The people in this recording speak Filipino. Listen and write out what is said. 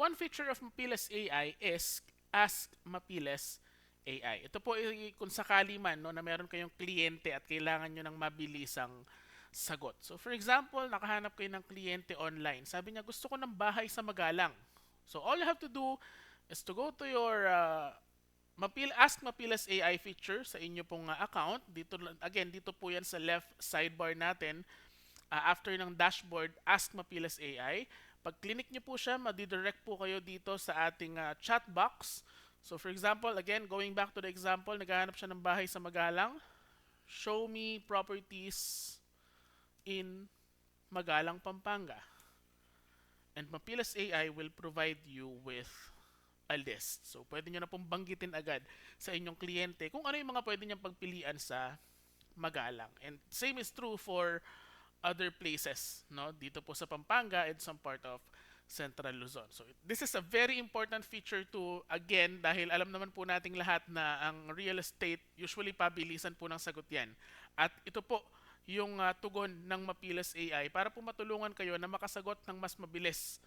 one feature of Mapiles AI is Ask Mapiles AI. Ito po kung sakali man no, na meron kayong kliyente at kailangan nyo ng mabilisang sagot. So for example, nakahanap kayo ng kliyente online. Sabi niya, gusto ko ng bahay sa Magalang. So all you have to do is to go to your Ask Mapiles AI feature sa inyo pong account. Dito, again, dito po yan sa left sidebar natin. After ng dashboard, Ask Mapiles AI. Pag clinic nyo po siya, madidirect po kayo dito sa ating chat box. So for example, again, going back to the example, naghahanap siya ng bahay sa Magalang. Show me properties in Magalang, Pampanga. And Mapiles AI will provide you with a list. So, pwede nyo na pong banggitin agad sa inyong kliyente kung ano yung mga pwede niyang pagpilian sa Magalang. And same is true for other places, no? Dito po sa Pampanga and some part of Central Luzon. So, this is a very important feature to, again, dahil alam naman po nating lahat na ang real estate, usually pabilisan po ng sagot yan. At ito po, yung tugon ng Mapiles AI para po matulungan kayo na makasagot ng mas mabilis